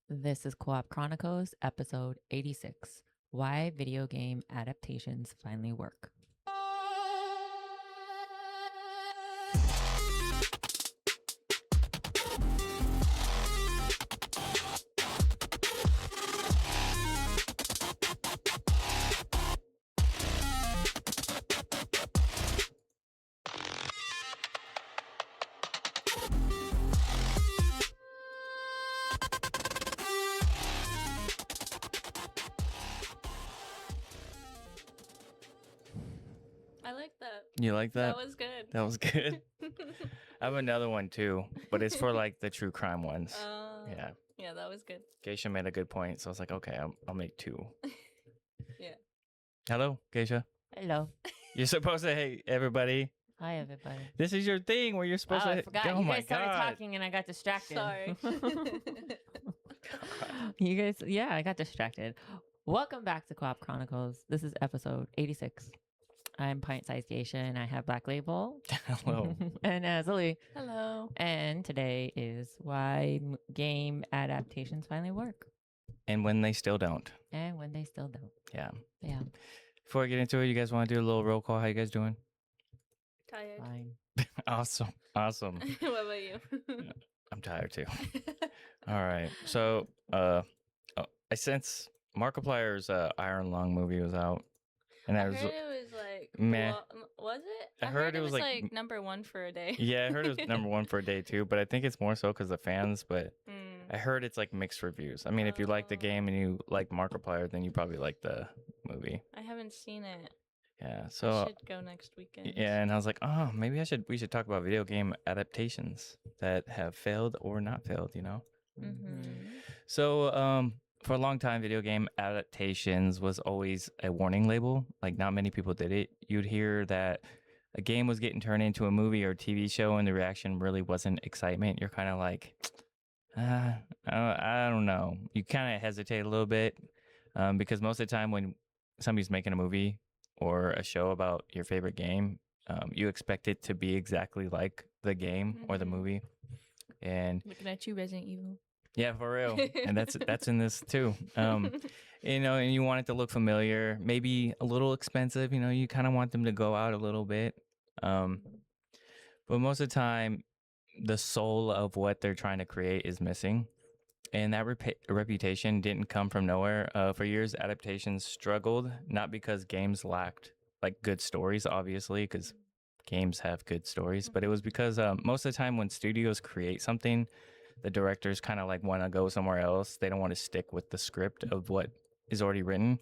This is Co-op Chronicles, episode 86. Why video game adaptations finally work. I like that. You like that? That was good. That was good. I have another one too, but it's for like the true crime ones. Yeah. Yeah, that was good. Geisha made a good point, so I was like, okay, I'll make two. Yeah. Hello, Geisha. Hello. You're supposed to, hey, everybody. Hi, everybody. This is your thing where you're supposed Oh, to. I forgot. Oh You my guys started God. talking and I got distracted. Sorry. You guys, yeah, I got distracted. Welcome back to Co-op Chronicles. This is episode 86. I'm Pint-Sized Geisha and I have Blacklabel. Hello. And Azzilee. Hello. And today is why game adaptations finally work. And when they still don't. And when they still don't. Yeah. Yeah. Before I get into it, you guys want to do a little roll call? How you guys doing? Tired. Fine. Awesome. Awesome. What about you? I'm tired too. All right. So, I sense Markiplier's Iron Lung movie was out. And I I heard was it was like, meh. was it? I heard it was like number one for a day. Yeah, I heard it was number one for a day too, but I think it's more so because of fans. But I heard it's like mixed reviews. I mean, if you like the game and you like Markiplier, then you probably like the movie. I haven't seen it. Yeah, I so should go next weekend. yeah, and I was like, oh, maybe we should talk about video game adaptations that have failed or not failed, you know? Mm-hmm. So, for a long time, video game adaptations was always a warning label. Like, not many people did it. You'd hear that a game was getting turned into a movie or TV show, and the reaction really wasn't excitement. You're kind of like, I don't know. You kind of hesitate a little bit because most of the time when somebody's making a movie or a show about your favorite game, you expect it to be exactly like the game or the movie. And Looking at you, Resident Evil. yeah, for real. And that's in this too. You know, and you want it to look familiar, maybe a little expensive, you know, you kind of want them to go out a little bit. But most of the time, the soul of what they're trying to create is missing. And that reputation didn't come from nowhere. For years, adaptations struggled, not because games lacked like good stories, obviously, because games have good stories, but it was because most of the time when studios create something, the directors kind of like want to go somewhere else. They don't want to stick with the script of what is already written.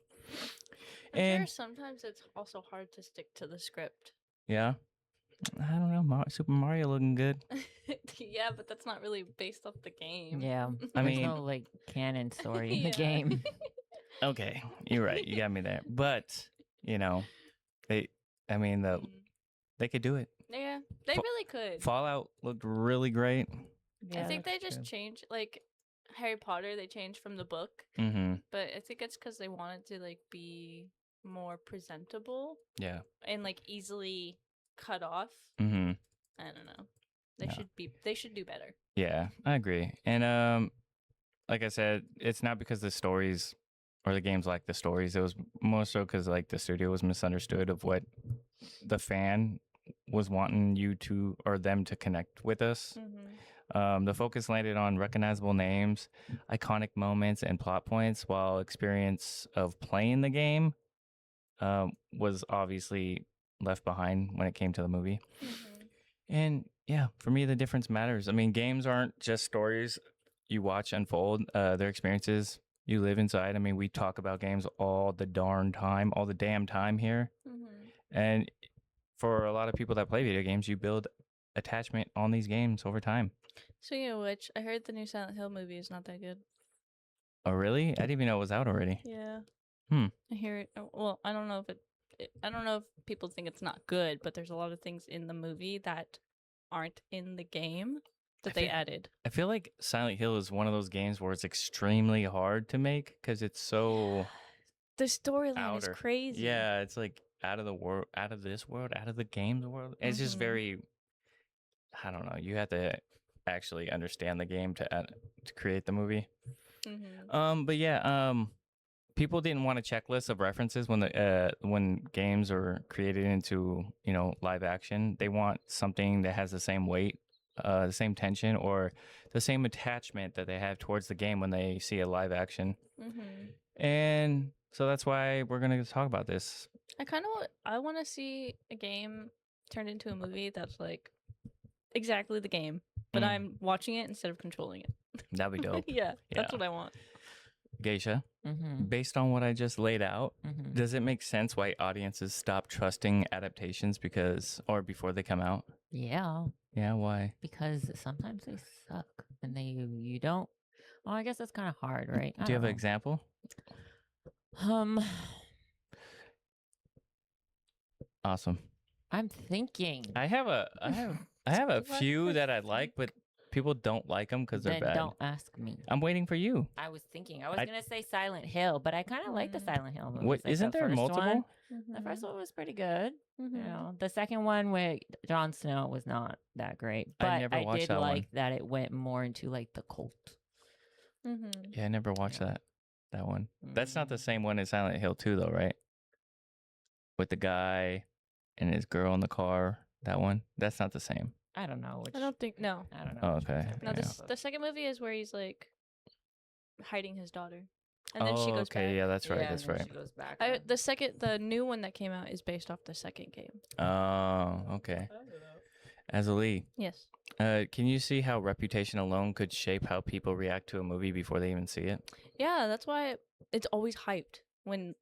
I'm sure sometimes it's also hard to stick to the script. Yeah. I don't know. Super Mario looking good. Yeah, but that's not really based off the game. Yeah. I There's mean- no like canon story in the Yeah. game. Okay, you're right. You got me there. But, you know, they could do it. Yeah, they really could. Fallout looked really great. I think they just changed, like Harry Potter. They changed from the book, Mm-hmm. but I think it's because they wanted to like be more presentable Yeah. and like easily cut off. Mm-hmm. I don't know. They Yeah. They should do better. Yeah, I agree. And like I said, it's not because the stories or the games like the stories. It was more so because like the studio was misunderstood of what the fan was wanting you to or them to connect with us. Mm-hmm. The focus landed on recognizable names, iconic moments, and plot points, while experience of playing the game was obviously left behind when it came to the movie. Mm-hmm. And yeah, for me, the difference matters. I mean, games aren't just stories you watch unfold, they're experiences you live inside. I mean, we talk about games all the damn time here. Mm-hmm. And for a lot of people that play video games, you build attachment on these games over time. Speaking of which, I heard the new Silent Hill movie is not that good. Oh, really? I didn't even know it was out already. Yeah. I hear it. Well, I don't know if I don't know if people think it's not good, but there's a lot of things in the movie that aren't in the game that they added. I feel like Silent Hill is one of those games where it's extremely hard to make because it's so The storyline outer. is crazy. Yeah, it's like out of the world, out of this world, out of the game's world. It's just Mhm. very, I don't know. You have to actually understand the game to create the movie. sense. But yeah, people didn't want a checklist of references when games are created into live action. They want something that has the same weight, the same tension, or the same attachment that they have towards the game when they see a live action. And so that's why we're gonna talk about this. I want to see a game turned into a movie that's like exactly the game, but I'm watching it instead of controlling it. That'd be dope. Yeah, that's what I want. Geisha, Mm-hmm. based on what I just laid out, Mm-hmm. does it make sense why audiences stop trusting adaptations before they come out? Yeah, Yeah, why? because sometimes they suck, and you don't. Well, I guess that's kind of hard, right? Do you have an example? Awesome. I'm thinking. I have a few that I like, but people don't like them because they're Then bad. don't ask me. I'm waiting for you. I was thinking. I was gonna say Silent Hill, but I kind of like the Silent Hill movies. What Like isn't the there first multiple? one. The first one was pretty good. You know, the second one with Jon Snow was not that great, but I never watched did that like one. that it went more into like the cult. Yeah, I never watched Yeah. that one. That's not the Mm. same one as Silent Hill 2 though, right? With the guy and his girl in the car. That one. That's not the same. I don't know. Which, I don't think no. I don't know. Oh, which ones okay. I'm No, thinking this of. the second movie is where he's like hiding his daughter, and then she Oh, goes okay. back. Yeah, that's right. Yeah, That's and then right. She goes back. The new one that came out is based off the second game. Oh, okay. Azzilee, Yes. can you see how reputation alone could shape how people react to a movie before they even see it? Yeah, that's why it's always hyped when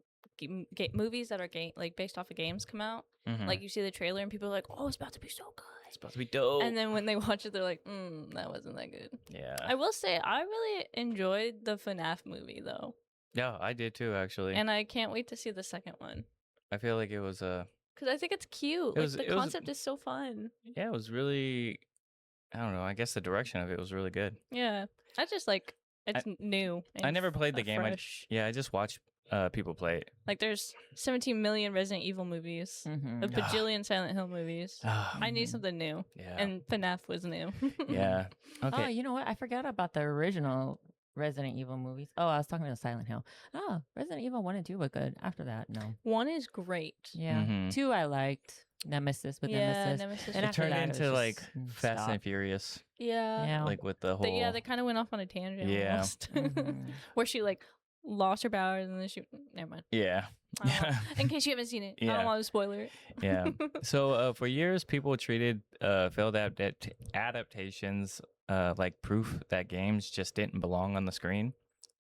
movies that are like based off of games come out. Mhm. Like you see the trailer and people are like, "Oh, it's about to be so good." It's supposed to be dope. And then when they watch it, they're like, that wasn't that good." Yeah. I will say, I really enjoyed the FNAF movie though, Yeah, I did too, actually. and I can't wait to see the second one I feel like it was because I think it's cute. The concept is so fun. yeah, it was really, I don't know. I guess the direction of it was really good. Yeah, I just like it's new. I never played the and game. fresh. I just watched people play it. Like there's 17 million Resident Evil movies, Mhm. a bajillion Silent Hill movies. I need Mhm. something new, Yeah. and FNAF was new. Yeah. Oh, Okay. you know what? I forgot about the original Resident Evil movies. Oh, I was talking about Silent Hill. Oh, Resident Evil 1 and 2 were good. After that, no. One is great. Yeah. Mhm. 2 I liked. Nemesis with Yeah, Nemesis. Nemesis. And It after turned that, it was into just, like Fast stop. and Furious, Yeah. Yeah. like with the whole. They kind of went off on a tangent. Yeah. Almost. Mhm. Where she like lost her powers and then she. Never mind. Yeah. I don't want- In case you haven't seen it, I Yeah. don't want to spoiler it. Yeah. So for years, people treated failed adaptations like proof that games just didn't belong on the screen.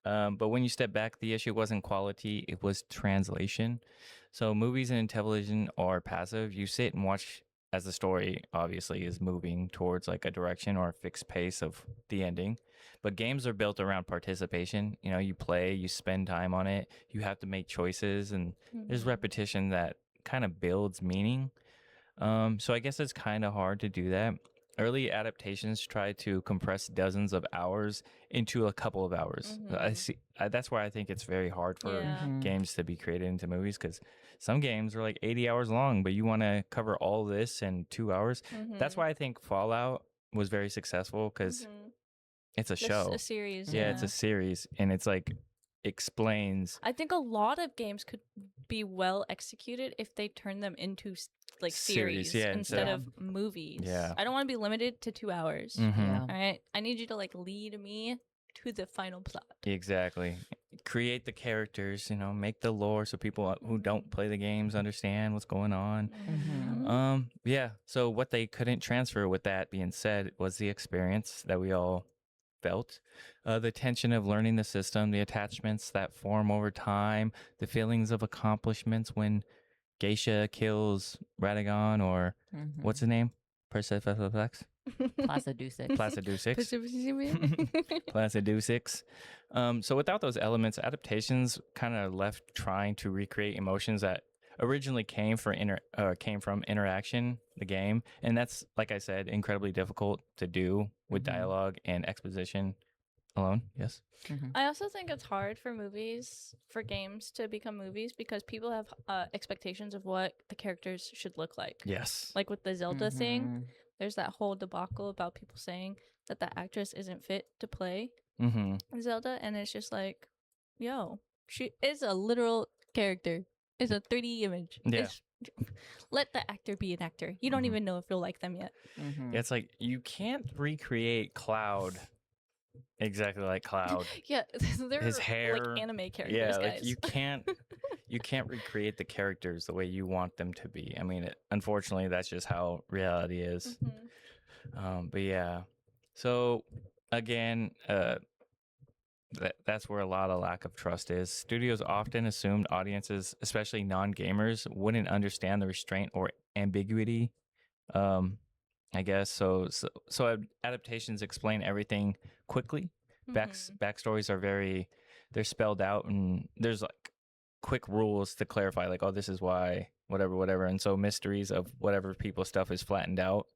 But when you step back, the issue wasn't quality; it was translation. So movies and television are passive. You sit and watch as the story obviously is moving towards like a direction or a fixed pace of the ending. But games are built around participation. You know, you play, you spend time on it, you have to make choices, and there's repetition that kind of builds meaning. So I guess it's kind of hard to do that. Early adaptations try to compress dozens of hours into a couple of hours. That's why I think it's very hard for Yeah. Mhm. games to be created into movies, because some games are like 80 hours long, but you want to cover all this in 2 hours. That's why I think Fallout was very successful, because it's a show. A series. Yeah, it's a series, and it's like explains. I think a lot of games could be well executed if they turn them into like Series, series yeah, instead instead of movies. Yeah. I don't want to be limited to 2 hours. Mhm. Yeah. All right, I need you to like lead me to the final plot. Exactly. Create the characters, make the lore so people who don't play the games understand what's going on. Mhm. Yeah. So what they couldn't transfer, with that being said, was the experience that we all felt, the tension of learning the system, the attachments that form over time, the feelings of accomplishments when Geisha kills Radagon, or Mhm. what's his name? Persephone. Placidusix. Placidusix. Placidusix. So without those elements, adaptations kind of left trying to recreate emotions that originally came from interaction, the game, and that's, like I said, incredibly difficult to do with Mhm. dialogue and exposition alone. Yes. I also think it's hard for games to become movies because people have expectations of what the characters should look like. Yes. Like with the Zelda thing, Mhm. there's that whole debacle about people saying that the actress isn't fit to play Zelda, and it's just like, yo, she is a literal character. It's a 3D image. Yeah. Let the actor be an actor. You don't even know if you'll like them yet. Mm-hmm. It's like you can't recreate Cloud exactly like Cloud. Yeah, they're His hair, like anime characters, yeah, guys. like you can't recreate the characters the way you want them to be. I mean, unfortunately, that's just how reality is. But yeah, so again, that's where a lot of lack of trust is. Studios often assumed audiences, especially non-gamers, wouldn't understand the restraint or ambiguity. I guess so adaptations explain everything quickly. Backstories are they're spelled out, and there's like quick rules to clarify, like, oh, this is why, whatever. And so mysteries of whatever people's stuff is flattened out.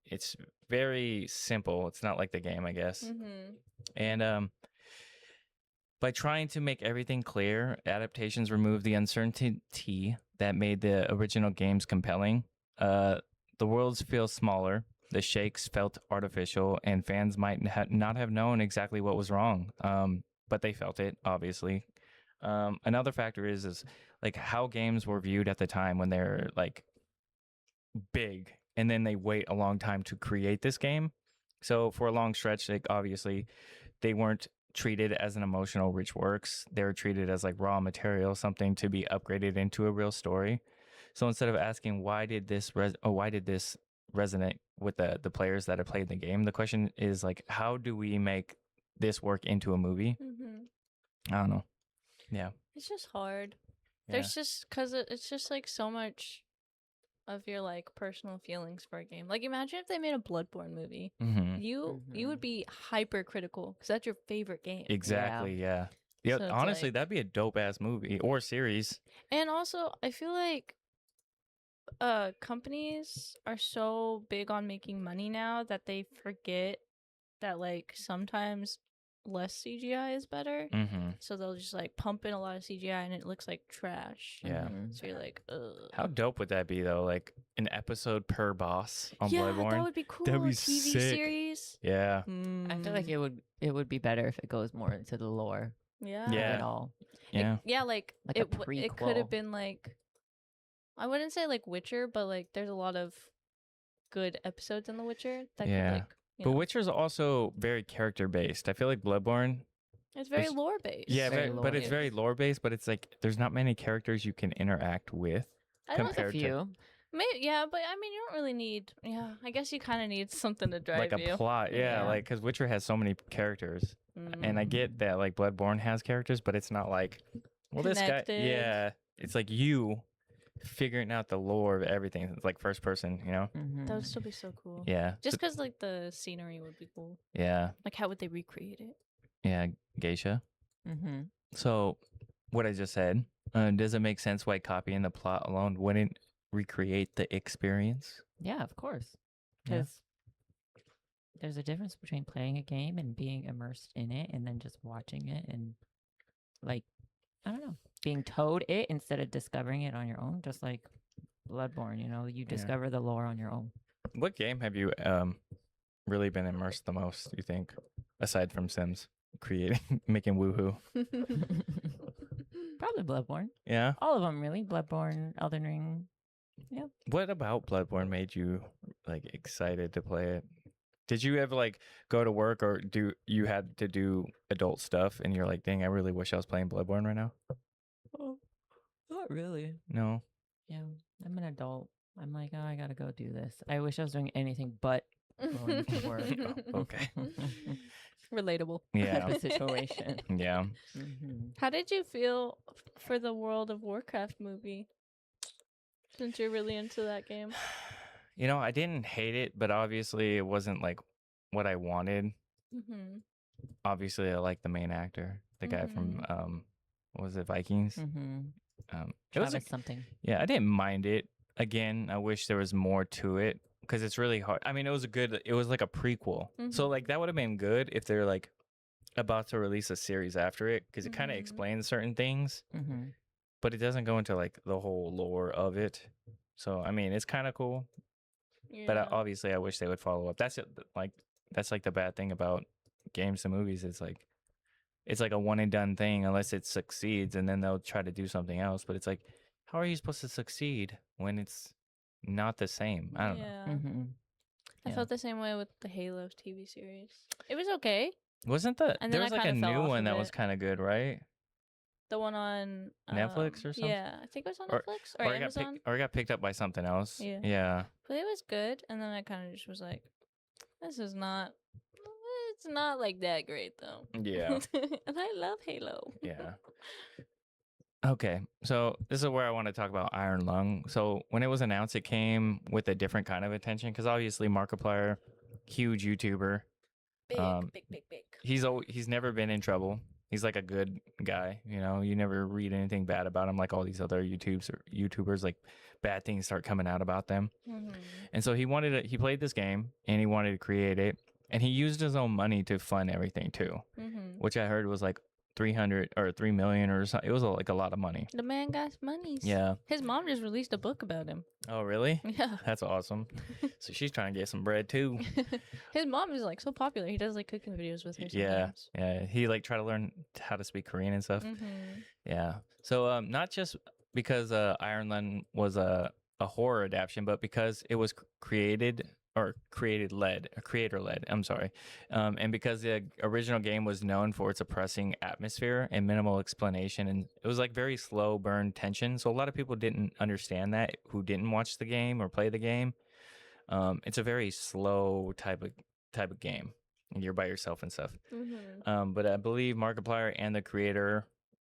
It's very simple. It's not like the game, I guess. And by trying to make everything clear, adaptations remove the uncertainty that made the original games compelling. The worlds feel smaller, the shakes felt artificial, and fans might not have known exactly what was wrong, but they felt it, obviously. Another factor is like how games were viewed at the time when they're like big, and then they wait a long time to create this game. So for a long stretch, like obviously, they weren't treated as an emotional rich works. They were treated as like raw material, something to be upgraded into a real story. So instead of asking why did this resonate with the players that have played the game, the question is like, how do we make this work into a movie? I don't know. Yeah, it's just hard. Yeah. There's just because it's just like so much of your like personal feelings for a game. Like imagine if they made a Bloodborne movie. You would be hyper critical because that's your favorite game. Exactly. Yeah. Yeah. So it's honestly, like- that'd be a dope ass movie or series. And also, I feel like companies are so big on making money now that they forget that like sometimes less CGI is better. So they'll just like pump in a lot of CGI and it looks like trash. Yeah. So you're like, ugh. How dope would that be though? Like an episode per boss on Yeah, Bloodborne. that would be cool. That'd be TV sick. series. Yeah. I feel like it would be better if it goes more into the lore Yeah. of Yeah. it all. Yeah. Yeah, like Like a it could prequel. have been like, I wouldn't say like Witcher, but like there's a lot of good episodes in The Witcher that Yeah. could like, you But know, Witcher's also very character based. I feel like Bloodborne. it's very it's- lore based. Yeah, Very but it's lore-based. very lore based. But it's like there's not many characters you can interact with. I don't A compared to few. Maybe, yeah, but I mean, you don't really need. Yeah, I guess you kind of need something to drive like a you. plot. Yeah, Yeah. like because Witcher has so many characters, and I Mm. get that like Bloodborne has characters, but it's not like, well, this guy. Connected. Yeah, it's like you figuring out the lore of everything. It's like first person, you know. That would still be so cool. Yeah. Just because like the scenery would be cool. Yeah. Like, how would they recreate it? Yeah. Geisha. Mm-hmm. So, what I just said, does it make sense why copying the plot alone wouldn't recreate the experience? Yeah, of course. Yeah. Because there's a difference between playing a game and being immersed in it and then just watching it and like, I don't know, being told it instead of discovering it on your own. Just like Bloodborne, you know, you Yeah. discover the lore on your own. What game have you really been immersed the most, you think, aside from Sims? Creating, making woohoo. Probably Bloodborne. Yeah. All of them, really. Bloodborne, Elden Ring. What about Bloodborne made you like excited to play it? Did you ever like go to work or you had to do adult stuff and you're like, dang, I really wish I was playing Bloodborne right now? Oh, not really. No. Yeah, I'm an adult. I'm like, oh, I gotta go do this. I wish I was doing anything but going to work. Oh, okay. Relatable. Yeah. Type of situation. Yeah. Mm-hmm. How did you feel for the World of Warcraft movie? Since you're really into that game. You know, I didn't hate it, but obviously it wasn't like what I wanted. Mm-hmm. Obviously, I like the main actor, the guy from what was it, Vikings? Mm-hmm. It was Travis something. yeah, I didn't mind it. Again, I wish there was more to it because it's really hard. I mean, it was like a prequel. So like that would have been good if they're like about to release a series after it because it kind of Mhm. explains certain things, Mm-hmm. but it doesn't go into like the whole lore of it. So I mean, it's kind of cool, Yeah. but obviously, I wish they would follow up. That's it. Like that's like the bad thing about games to movies, it's like a one and done thing unless it succeeds, and then they'll try to do something else. But it's like, how are you supposed to succeed when it's not the same? I don't know. Mm-hmm. I Yeah. felt the same way with the Halo TV series. It was okay. Wasn't And there then was I like a kinda fell new off one of that was it. kind of good, right? The one on Netflix or something? Yeah, I think it was on Or- Netflix or Or it Amazon. got picked up by something else. Yeah. Yeah. But it was good, and then I kind of just was like, "This is not. It's not like that great though." Yeah. And I love Halo. Yeah. Okay, so this is where I want to talk about Iron Lung. So when it was announced, it came with a different kind of attention because obviously Markiplier, huge YouTuber. Big. He's never been in trouble. He's like a good guy, you know. You never read anything bad about him like all these other YouTubers. Like bad things start coming out about them. Mm-hmm. And so he played this game and he wanted to create it, and he used his own money to fund everything too, Mm-hmm. which I heard was like 300 or 3 million or something. It was like a lot of money. The man got money. Yeah. His mom just released a book about him. Oh, really? Yeah. That's awesome. So she's trying to get some bread too. His mom is like so popular. He does like cooking videos with her Yeah. sometimes. Yeah. He like tried to learn how to speak Korean and stuff. Mm-hmm. Yeah. So not just because Iron Lung was a horror adaptation, but because it was creator led. I'm sorry. And because the original game was known for its oppressing atmosphere and minimal explanation, and it was like very slow burn tension. So a lot of people didn't understand that who didn't watch the game or play the game. It's a very slow type of game, and you're by yourself and stuff. Mm-hmm. But I believe Markiplier and the creator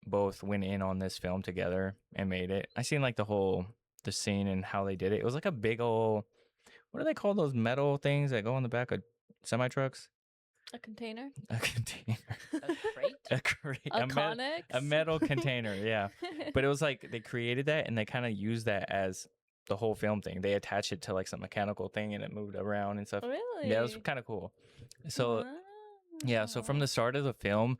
both went in on this film together and made it. I seen like the scene and how they did it. It was like a big old, what do they call those metal things that go on the back of semi trucks? A container. A container. A crate? A crate. A Connex? A metal container. Yeah. But it was like they created that and they kind of used that as the whole film thing. They attached it to like some mechanical thing and it moved around and stuff. Really? Yeah, it was kind of cool. So yeah, so from the start of the film,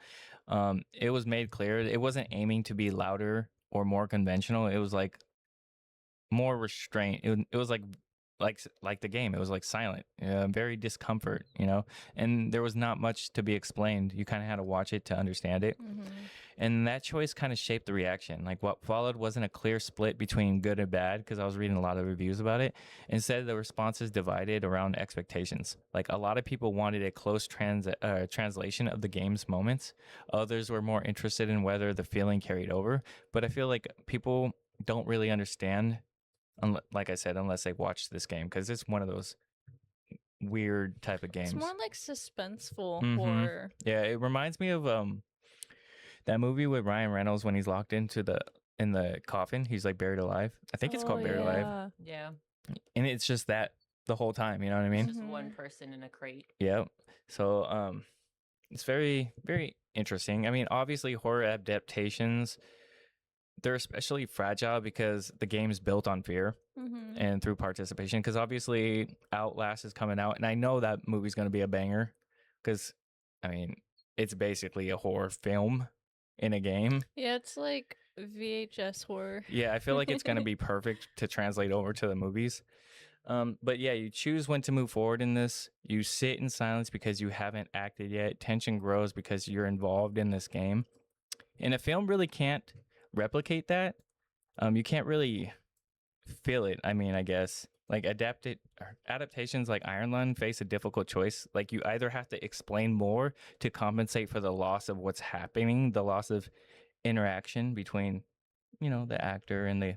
it was made clear it wasn't aiming to be louder or more conventional. It was like more restraint. It was like the game. It was like silent, very discomfort, you know. And there was not much to be explained. You kind of had to watch it to understand it. Mm-hmm. And that choice kind of shaped the reaction. Like what followed wasn't a clear split between good and bad, because I was reading a lot of reviews about it. Instead, the responses divided around expectations. Like a lot of people wanted a close translation of the game's moments. Others were more interested in whether the feeling carried over. But I feel like people don't really understand, like I said, unless they watch this game, because it's one of those weird type of games. It's more like suspenseful Mhm. horror. Yeah, it reminds me of that movie with Ryan Reynolds when he's locked in the coffin. He's like buried alive. I think it's called Buried Alive. Yeah. And it's just that the whole time, you know what I mean? It's just one person in a crate. Yeah. So it's very, very interesting. I mean, obviously horror adaptations, they're especially fragile because the game is built on fear Mm-hmm. and through participation. Because obviously Outlast is coming out, and I know that movie's going to be a banger because, I mean, it's basically a horror film in a game. Yeah, it's like VHS horror. Yeah, I feel like it's going to be perfect to translate over to the movies. But yeah, you choose when to move forward in this. You sit in silence because you haven't acted yet. Tension grows because you're involved in this game. And a film really can't replicate that. You can't really feel it. I mean, I guess like adaptations like Iron Lung face a difficult choice. Like you either have to explain more to compensate for the loss of what's happening, the loss of interaction between, the actor and the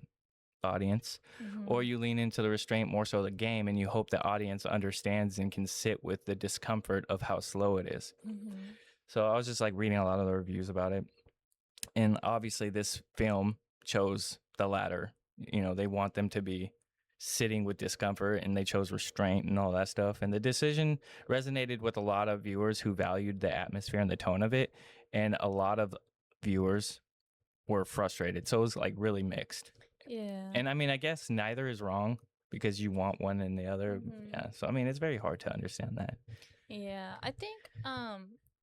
audience, Mm-hmm. or you lean into the restraint more so the game, and you hope the audience understands and can sit with the discomfort of how slow it is. Mm-hmm. So I was just like reading a lot of the reviews about it. And obviously this film chose the latter. They want them to be sitting with discomfort, and they chose restraint and all that stuff. And the decision resonated with a lot of viewers who valued the atmosphere and the tone of it. And a lot of viewers were frustrated. So it was like really mixed. Yeah. And I mean, I guess neither is wrong because you want one and the other. Mhm. Yeah. So I mean, it's very hard to understand that. Yeah, I think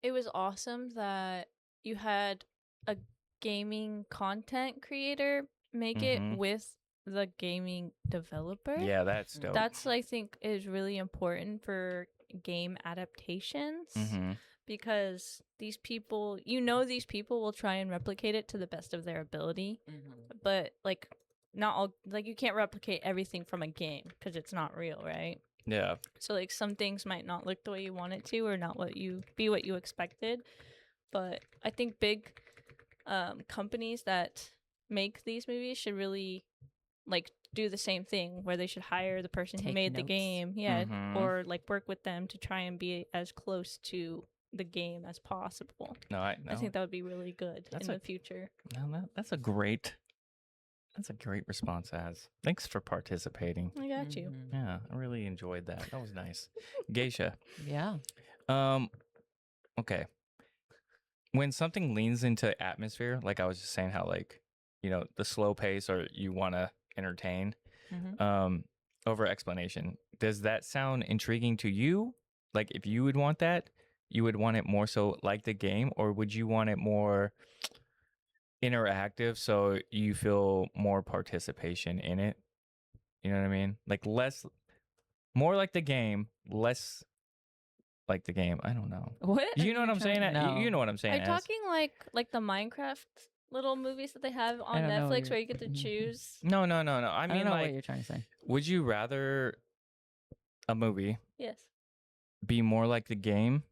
it was awesome that you had a gaming content creator make Mhm. it with the gaming developer. Yeah, that's dope. That's I think is really important for game adaptations Mhm. because these people will try and replicate it to the best of their ability, but like not all, like you can't replicate everything from a game because it's not real, right? Yeah. So like some things might not look the way you want it to, or not what you expected. But I think big companies that make these movies should really like do the same thing, where they should hire the person who Take made the notes. game, or like work with them to try and be as close to the game as possible. I think that would be really good That's in the future. No, that's a great response, Az. Thanks for participating. I got you. Yeah, I really enjoyed that. That was nice. Geisha. Yeah. Okay. When something leans into atmosphere, like I was just saying how like, the slow pace or you want to entertain over explanation, does that sound intriguing to you? Like if you would want that, you would want it more so like the game, or would you want it more interactive so you feel more participation in it? You know what I mean? Like more like the game, less like the game. I don't know. What? You know what I'm saying? No. You know what I'm saying? Are you talking like the Minecraft little movies that they have on Netflix where you get to choose? No. I mean, I don't know like, what you're trying to say. would you rather a movie Yes. be more like the game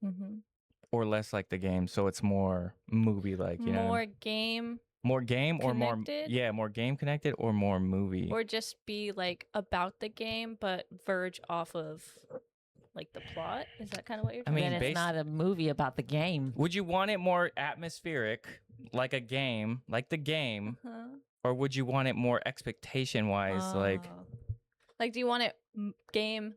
or less like the game, so it's more movie like? You know, more game or connected? more game connected or more movie, or just be like about the game but verge off of like the plot? Is that kind of what you're I mean, then it's not a movie about the game. Would you want it more atmospheric, like a game, like the game, or would you want it more expectation wise, like do you want it game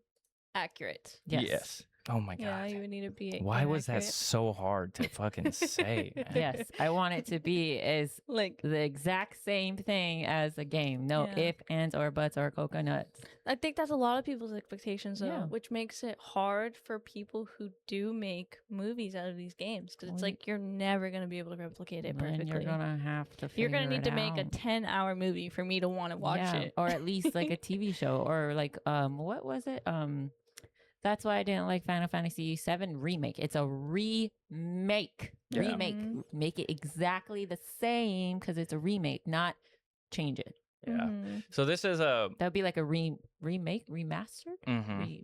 accurate? Yes. Oh my god. Yeah, you would need to be. Why was that so hard to fucking say? Man? Yes, I want it to be as like the exact same thing as a game. No ifs, ands, or buts, or coconuts. I think that's a lot of people's expectations, though, which makes it hard for people who do make movies out of these games, because it's like you're never gonna be able to replicate it perfectly. And you're gonna have to. You're gonna need to make a 10-hour movie for me to want to watch it, or at least like a TV show, or like what was it? That's why I didn't like Final Fantasy VII Remake. It's a remake. Yeah. Remake. Make it exactly the same because it's a remake, not change it. Yeah. So this is a... That would be like a remake, remastered? I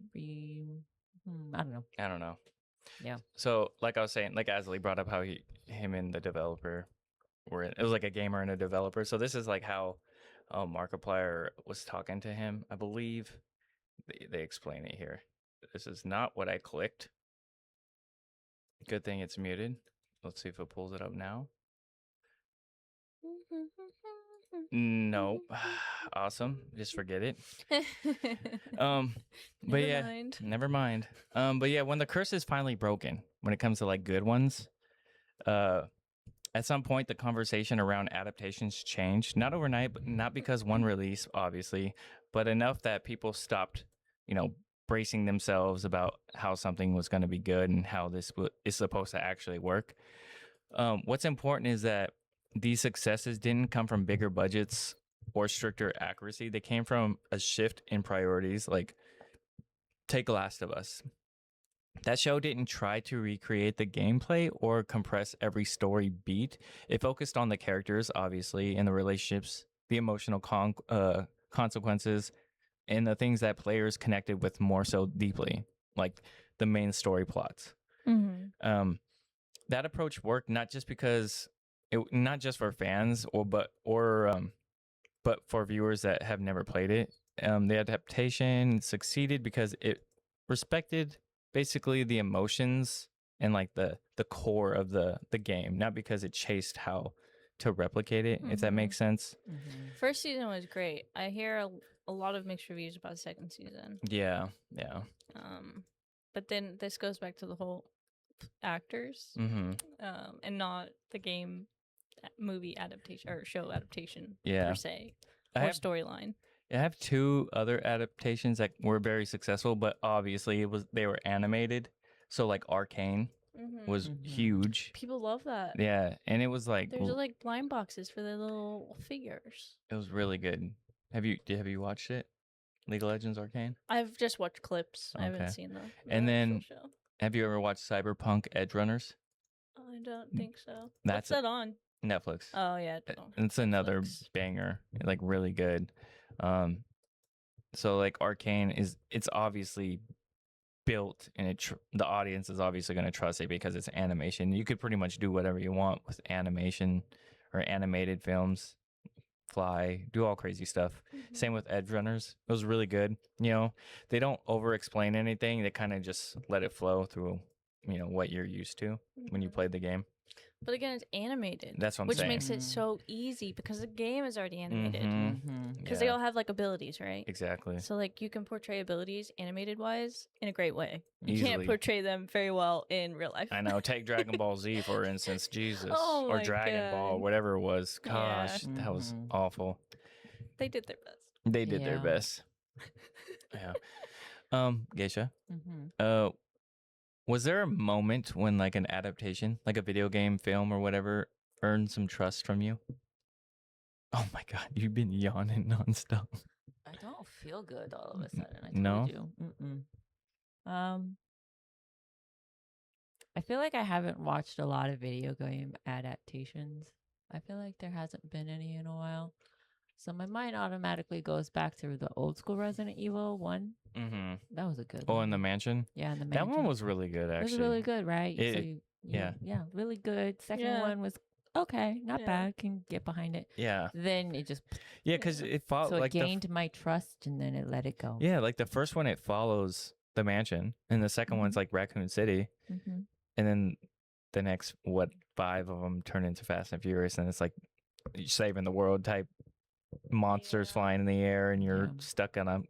don't know. Yeah. So like I was saying, like Azzilee brought up how him and the developer it was like a gamer and a developer. So this is like how Markiplier was talking to him. I believe they explain it here. This is not what I clicked. Good thing it's muted. Let's see if it pulls it up now. Nope. Awesome. Just forget it. But never mind. But yeah, when the curse is finally broken, when it comes to like good ones, at some point the conversation around adaptations changed. Not overnight, but not because one release, obviously, but enough that people stopped, bracing themselves about how something was going to be good and how this is supposed to actually work. What's important is that these successes didn't come from bigger budgets or stricter accuracy. They came from a shift in priorities. Like, take Last of Us. That show didn't try to recreate the gameplay or compress every story beat. It focused on the characters, obviously, and the relationships, the emotional consequences, and the things that players connected with more so deeply, like the main story plots. That approach worked not just for fans but for viewers that have never played it. The adaptation succeeded because it respected basically the emotions and like the core of the game, not because it chased how to replicate it, if that makes sense. First season was great. I hear a lot of mixed reviews about the second season. Yeah. But then this goes back to the whole actors, and not the game movie adaptation or show adaptation per se, or storyline. I have two other adaptations that were very successful, but obviously they were animated. So like Arcane was huge. People love that. Yeah, and it was like there's like blind boxes for the little figures. It was really good. Have you watched it? League of Legends Arcane? I've just watched clips. I haven't seen the and then show. Have you ever watched Cyberpunk Edgerunners? I don't think so. That's What's that on? Netflix. Oh yeah, It's another Netflix. banger, like really good. So like Arcane it's obviously built, and the audience is obviously going to trust it because it's animation. You could pretty much do whatever you want with animation or animated films. Fly, do all crazy stuff. Same with Edgerunners. It was really good. You know, they don't over explain anything. They kind of just let it flow through, you know, what you're used to when you played the game. But again, it's animated. That's what I'm which saying. makes it so easy because the game is already animated. Because Yeah, they all have like abilities, right? exactly. So like you can portray abilities animated wise in a great way. You Easily. can't portray them very well in real life. I know. Take Dragon Ball Z for instance. Jesus, Oh or my Dragon Ball, God. whatever it was. Yeah. Gosh, that was awful. They did their best. They did their Yeah. best. Yeah. Geisha. Mm-hmm. Was there a moment when like an adaptation, like a video game, film, or whatever, earned some trust from you? Oh my God, you've been yawning nonstop. I don't feel good all of a sudden. I told No? you. I feel like I haven't watched a lot of video game adaptations. I feel like there hasn't been any in a while. So my mind automatically goes back to the old school Resident Evil 1. Mm-hmm. That was a good Oh, one. in the mansion? Yeah, in the That mansion. one was really good, It actually. was really good, right? It- so you, yeah. Yeah, really good. Second Yeah. one was okay, not Yeah. bad. Can get behind it. Yeah. Then it just Yeah, because it so followed it like gained my trust, and then it let it go. yeah, like the first one it follows the mansion, and the 2nd one's like Raccoon City, Mm-hmm. and then the next 5 of them turn into Fast and Furious, and it's like saving the world type monsters Yeah. flying in the air, and you're Yeah. stuck on a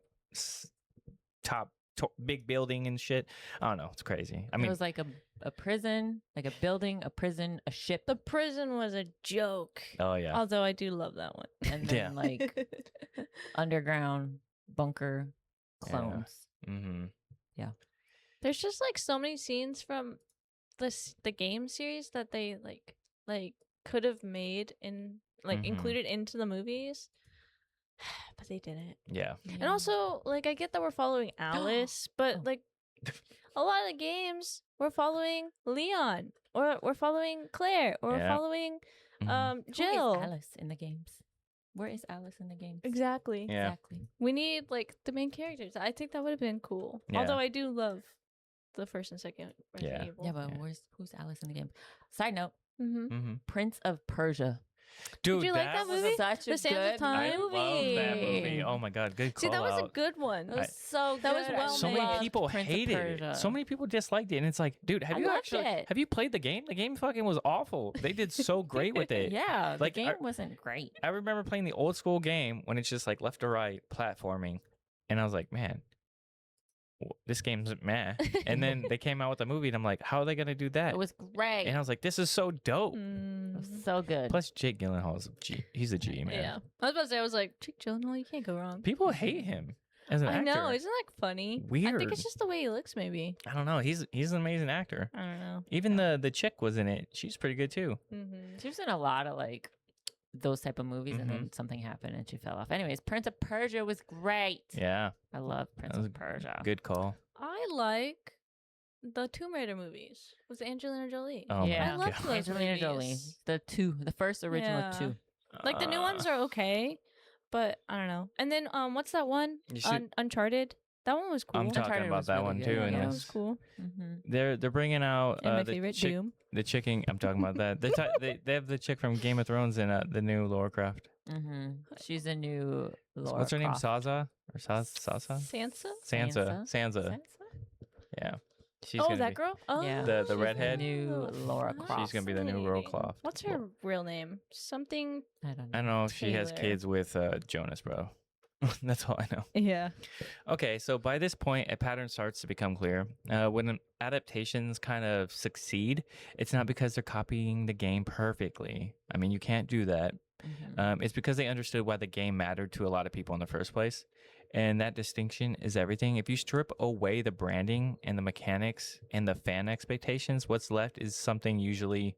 top big building and shit. I don't know, it's crazy. I mean, it was like a prison, like a building, a prison, a ship, The prison was a joke. oh yeah, Although I do love that one. and then Yeah. like underground bunker clones. mm-hmm. There's just like so many scenes from the game series that they like could have made in like Mhm. included into the movies, but they didn't. Yeah, And also, like, I get that we're following Alice, but Oh. like a lot of the games we're following Leon, or we're following Claire, or we're Yeah. following Mhm. Jill. Who is Alice in the games? Where is Alice in the games? Exactly. Yeah. Exactly. We need like the main characters. I think that would have been cool. Yeah. Although I do love the first and second Resident Yeah. Evil. Yeah, but Yeah. who's Alice in the game? Side note: Mm-hmm. Mm-hmm. Prince of Persia. Dude, you like that was movie? Such a The Sands of good Time? I love that movie. movie. Oh my God, good call See, that was a out. good one. It was so good. That was I well So made. many loved people Prince of hated Persia. it. So many people disliked it, and it's like, dude, have I you loved actually it. have you played the game? The game fucking was awful. They did so great with it. Yeah, Like, the game I- wasn't great. I remember playing the old school game when it's just like left to right platforming, and I was like, man, this game's meh. And then they came out with a movie, and I'm like, how are they gonna do that? It was great. And I was like, this is so dope. It was Mm. so good. Plus, Jake Gyllenhaal's a G. He's a G, man. Yeah. I was about to say, I was like, Jake Gyllenhaal, you can't go wrong. People hate him as an I actor. know, isn't that funny? I Weird. think it's just the way he looks, maybe. I don't know. He's an amazing actor. I don't know. Even the chick was in it. She's pretty good too. Mm-hmm. She was in a lot of like those type of movies, and Mm-hmm. then something happened and she fell off. Anyways, Prince of Persia was great. Yeah, I love Prince was of Persia. good call. I like the Tomb Raider movies with Angelina Jolie. Oh Yeah. my I love God. those Angelina Jolie, movies. the first original Yeah. two. Like the new ones are okay, but I don't know. And then what's that one? You should- Uncharted. That one was cool. I'm talking Uncharted about was that really one good. too. yeah, And that yes. was cool. Mm-hmm. they're bringing out And my the favorite, chick, Doom. the chicken. I'm talking about that. They have the chick from Game of Thrones in the new Lara Croft. Mm-hmm. She's a new Laura What's her name? Croft. Saza or Sasa? Sansa? Sansa. Yeah. She's Oh, gonna that be- girl? Oh, Yeah. The She's redhead? new Laura Croft. She's gonna be the new Lara fascinating. Croft. What's her real name? Something. I don't know. I don't know if she has Taylor. kids with Jonas, bro. That's all I know. Yeah. Okay, so by this point, a pattern starts to become clear. When adaptations kind of succeed, it's not because they're copying the game perfectly. I mean, you can't do that. Mhm. It's because they understood why the game mattered to a lot of people in the first place. And that distinction is everything. If you strip away the branding and the mechanics and the fan expectations, what's left is something usually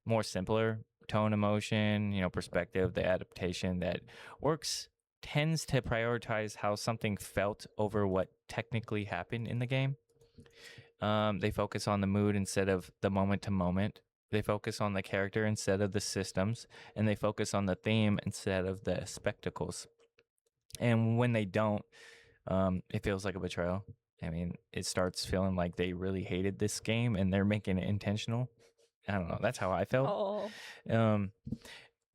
more simpler, tone, emotion, perspective, the adaptation that works tends to prioritize how something felt over what technically happened in the game. They focus on the mood instead of the moment to moment. They focus on the character instead of the systems, and they focus on the theme instead of the spectacles. And when they don't, it feels like a betrayal. I mean, it starts feeling like they really hated this game and they're making it intentional. I don't know. That's how I felt.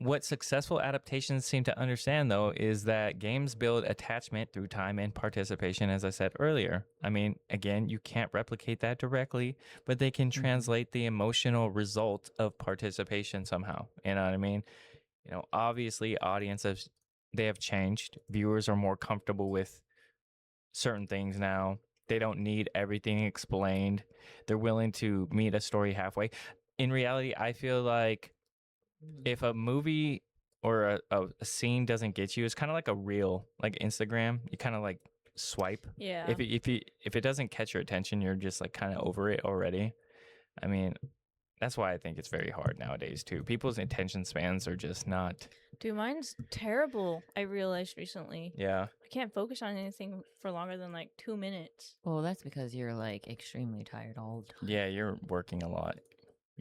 What successful adaptations seem to understand, though, is that games build attachment through time and participation, as I said earlier. I mean, again, you can't replicate that directly, but they can translate the emotional result of participation somehow. You know what I mean? You know, obviously, audiences, they have changed. Viewers are more comfortable with certain things now. They don't need everything explained. They're willing to meet a story halfway. In reality, I feel like if a movie or a scene doesn't get you, it's kind of like a reel, like Instagram. You kind of like swipe. Yeah. If it doesn't catch your attention, you're just like kind of over it already. I mean, that's why I think it's very hard nowadays too. People's attention spans are just not. Dude, mine's terrible. I realized recently. Yeah. I can't focus on anything for longer than like 2 minutes. Well, that's because you're like extremely tired all the time. Yeah, you're working a lot.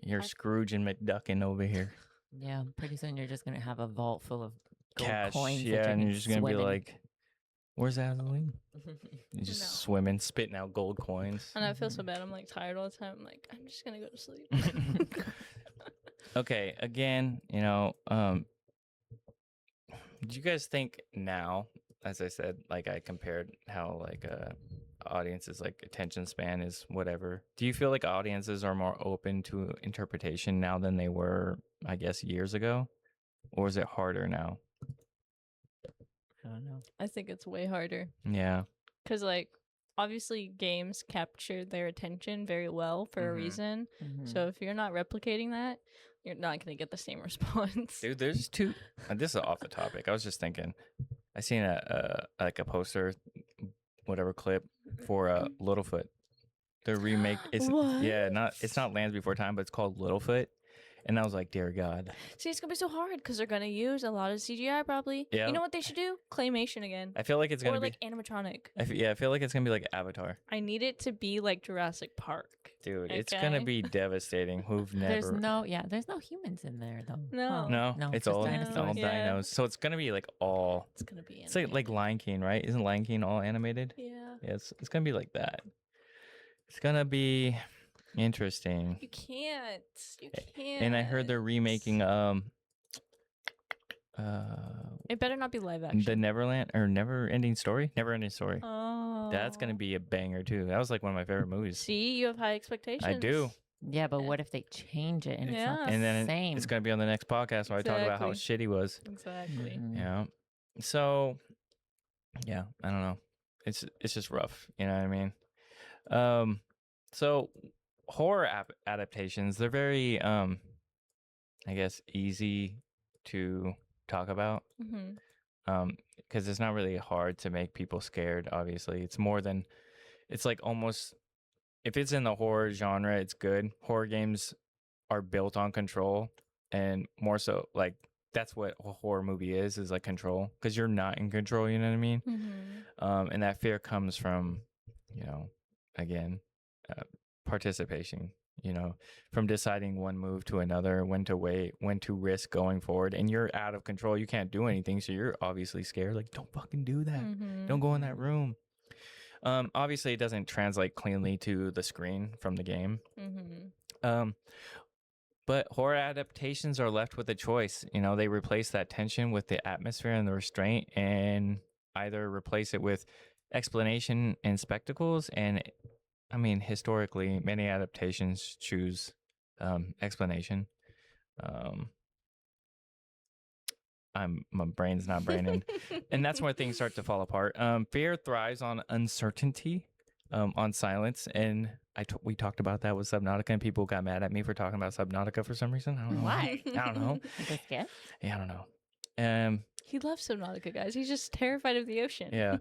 You're Scrooge and McDuckin over here. Yeah, pretty soon you're just gonna have a vault full of gold Cash, coins. yeah, and you're just gonna be swimming. like, "Where's Azzilee?" You're just swimming, spitting out gold coins. And I feel so bad. I'm like tired all the time. I'm like, I'm just gonna go to sleep. Okay, again, you know, do you guys think now, as I said, like I compared how like audiences like attention span is whatever. Do you feel like audiences are more open to interpretation now than they were, I guess, years ago? Or is it harder now? I don't know. I think it's way harder. Yeah. Because, like, obviously games capture their attention very well for a reason. So if you're not replicating that, you're not going to get the same response. Dude, there's two. This is off the topic. I was just thinking. I seen a poster, whatever clip for Littlefoot. The remake is What? it's not Lands Before Time, but it's called Littlefoot. And I was like, dear God. See, it's going to be so hard because they're going to use a lot of CGI probably. Yeah. You know what they should do? Claymation again. I feel like it's gonna or be like animatronic. I feel like it's gonna be like Avatar. I need it to be like Jurassic Park. Dude, it's gonna be devastating. Who've never There's no humans in there though. No. No, it's just all dinosaurs. Yeah. dinos. So it's gonna be like all. It's going to be It's like Lion King, right? Isn't Lion King all animated? Yeah. Yeah, it's gonna be like that. It's gonna be interesting. You can't. You can't. And I heard they're remaking It better not be live action. the Never Ending Story. Oh. That's gonna be a banger too. That was like one of my favorite movies. See, you have high expectations. I do. Yeah, but what if they change it and it's not the And then same? it's gonna be on the next podcast where I talk about how shitty it was. Exactly. Mhm. Yeah. So, yeah, I don't know. It's just rough. You know what I mean? So horror adaptations, they're very, I guess, easy to talk about. Because it's not really hard to make people scared. Obviously, it's like almost, if it's in the horror genre, it's good. Horror games are built on control, and more so like that's what a horror movie is like control, because you're not in control, you know what I mean? And that fear comes from, you know, again, participation, you know, from deciding one move to another, when to wait, when to risk going forward, and you're out of control. You can't do anything, so you're obviously scared. Like, don't fucking do that. Don't go in that room. Obviously, it doesn't translate cleanly to the screen from the game. But horror adaptations are left with a choice. You know, they replace that tension with the atmosphere and the restraint, and either replace it with explanation and spectacles. And I mean, historically, many adaptations choose explanation. My brain's not braining, and that's where things start to fall apart. Fear thrives on uncertainty, on silence, and we talked about that with Subnautica, and people got mad at me for talking about Subnautica for some reason. I don't know Why? I don't know. Just guess? Yeah, I don't know. He loves Subnautica, guys. He's just terrified of the ocean. Yeah,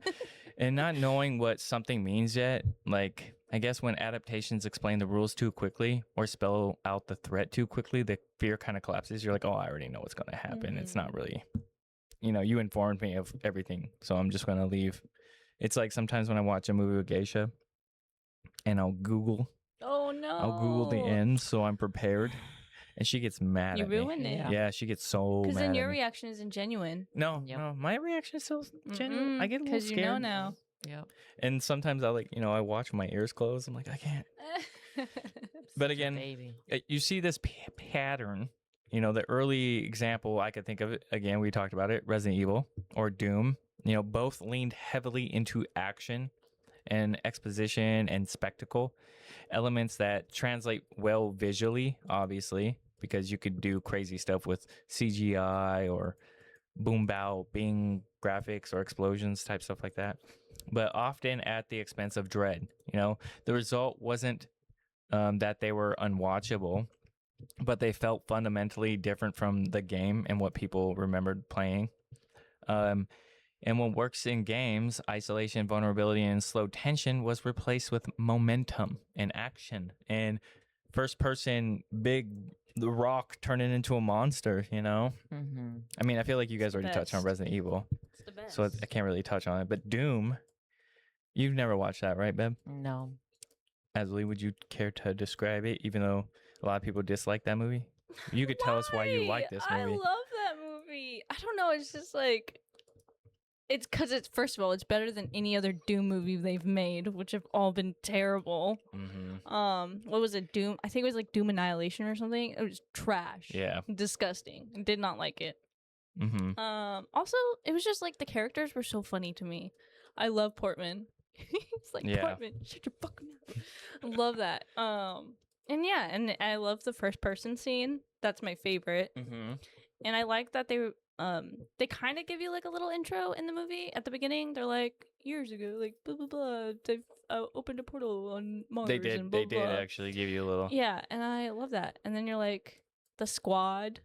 and not knowing what something means yet, like, I guess when adaptations explain the rules too quickly or spell out the threat too quickly, the fear kind of collapses. You're like, oh, I already know what's going to happen. It's not really, you know, you informed me of everything, so I'm just going to leave. It's like sometimes when I watch a movie with Geisha, and I'll Google the end so I'm prepared. And she gets mad You at me. ruined it. Yeah, she gets so mad. Because then your at me. reaction isn't genuine. No, my reaction is still genuine. I get a little scared. Because you know now. Yep. And sometimes I I watch my ears closed. I'm like, I can't. But again, you see this pattern. The early example I could think of, again, we talked about it, Resident Evil or Doom. Both leaned heavily into action and exposition and spectacle, elements that translate well visually, obviously, because you could do crazy stuff with CGI or boom bow bing graphics or explosions type stuff like that, but often at the expense of dread. The result wasn't that they were unwatchable, but they felt fundamentally different from the game and what people remembered playing. And what works in games, isolation, vulnerability, and slow tension was replaced with momentum and action and first person the Rock turning into a monster, Mm-hmm. I mean, I feel like you guys already touched on Resident Evil. It's the best. So I can't really touch on it. But Doom, you've never watched that, right, Beb? No. Azzilee, would you care to describe it, even though a lot of people dislike that movie? You could tell us why you like this movie. I love that movie. I don't know. It's just like... It's because first of all, it's better than any other Doom movie they've made, which have all been terrible. Mm-hmm. What was it? Doom? I think it was like Doom Annihilation or something. It was trash. Yeah. Disgusting. Did not like it. Mm-hmm. Also, it was just like the characters were so funny to me. I love Portman. It's like, Portman, shut your fucking mouth. I love that. And I love the first person scene. That's my favorite. Mm-hmm. And I like that they kind of give you like a little intro in the movie at the beginning. They're like, years ago, like blah blah blah, they've opened a portal on Mars. They did. And blah, They did blah. actually give you a little. Yeah, and I love that. And then you're like, the Squad.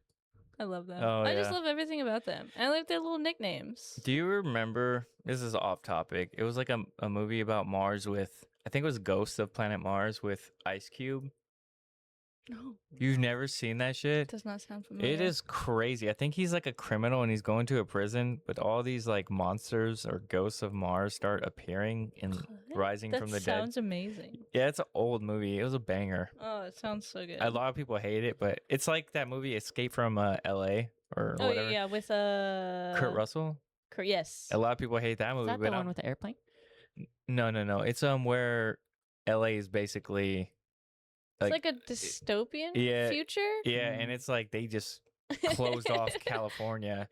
I love them. Oh, I just love everything about them. And I like their little nicknames. Do you remember? This is off topic. It was like a movie about Mars with, I think it was Ghosts of Planet Mars with Ice Cube. No, You've never seen that shit? does not sound familiar. It is crazy. I think he's like a criminal and he's going to a prison, but all these like monsters or ghosts of Mars start appearing and rising from the dead. That sounds amazing. Yeah, it's an old movie. It was a banger. Oh, it sounds so good. A lot of people hate it, but it's like that movie Escape from LA or oh whatever. yeah, with Kurt Russell. Yes. A lot of people hate that Is movie. that the one with the airplane? No. It's where LA is basically It's like a dystopian future. Yeah, and it's like they just closed off California,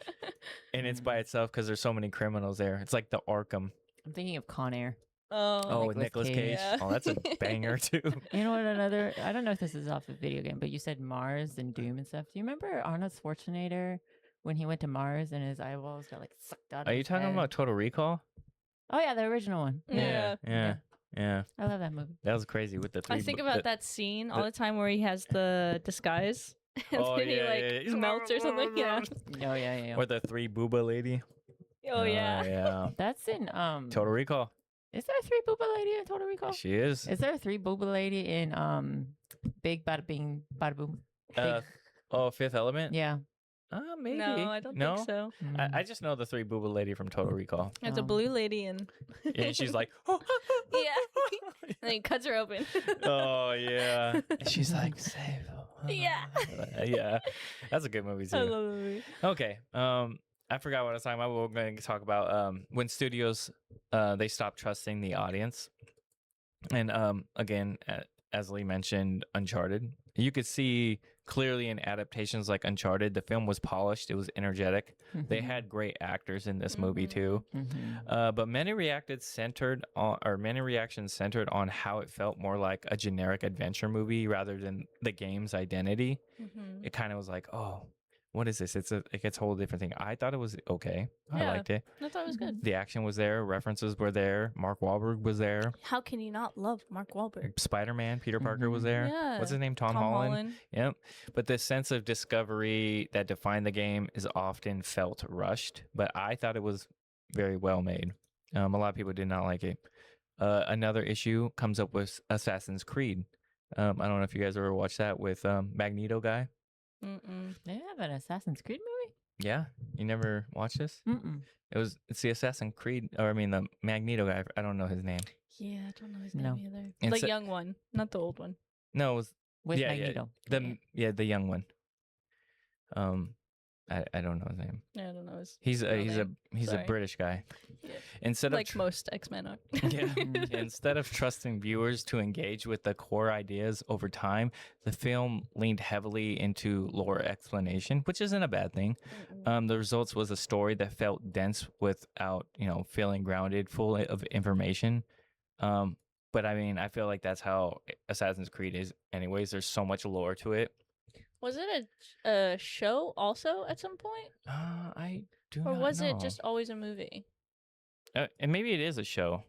and it's by itself because there's so many criminals there. It's like the Arkham. I'm thinking of Con Air. Oh, with Nicolas Cage. Yeah. Oh, that's a banger too. You know what? I don't know if this is off a video game, but you said Mars and Doom and stuff. Do you remember Arnold Schwarzenegger when he went to Mars and his eyeballs got like sucked out? Are you talking about Total Recall? Oh yeah, the original one. Yeah. I love that movie. That was crazy with the three. I think about that scene all the time where he has the disguise and then he melts or something. Yeah. Oh yeah. Or the three booba lady. Oh yeah. Yeah. That's in Total Recall. Is there a three booba lady in Total Recall? She is. Is there a three booba lady in Big Bada Bing Bada Boom? Fifth Element? Yeah. Maybe. No, I don't think so. I just know the three booba lady from Total Recall. There's a blue lady and and she's like, yeah. And he cuts her open. Oh yeah. And she's like, save her. Yeah. Yeah. That's a good movie too. I love the movie. Okay. I forgot what I was talking about. We're going to talk about when studios they stop trusting the audience. And again, as Lee mentioned, Uncharted. You could see clearly in adaptations like Uncharted, the film was polished. It was energetic. They had great actors in this movie too. But many reactions centered on how it felt more like a generic adventure movie rather than the game's identity. It kind of was like, oh, what is this? It gets a whole different thing. I thought it was okay. I liked it. I thought it was good. The action was there. References were there. Mark Wahlberg was there. How can you not love Mark Wahlberg? Spider-Man, Peter Parker was there. Yeah. What's his name? Tom Holland. Yep. But this sense of discovery that defined the game is often felt rushed. But I thought it was very well made. A lot of people did not like it. Another issue comes up with Assassin's Creed. I don't know if you guys ever watched that with Magneto guy. They have an Assassin's Creed movie? Yeah, you never watched this? Mm-mm. It's the Assassin's Creed, or I mean the Magneto guy. I don't know his name. Yeah, I don't know his No. name either. And The so- young one, not the old one. No, it was With yeah, Magneto. the young one. I don't know his name. Yeah, I don't know his. He's real a name. he's a Sorry. British guy. Yeah. Instead Like of most X-Men are. yeah, instead of trusting viewers to engage with the core ideas over time, the film leaned heavily into lore explanation, which isn't a bad thing. The results was a story that felt dense without, feeling grounded, full of information. But I mean, I feel like that's how Assassin's Creed is anyways. There's so much lore to it. Was it a show also at some point? I do Or not was know. it just always a movie? And maybe it is a show.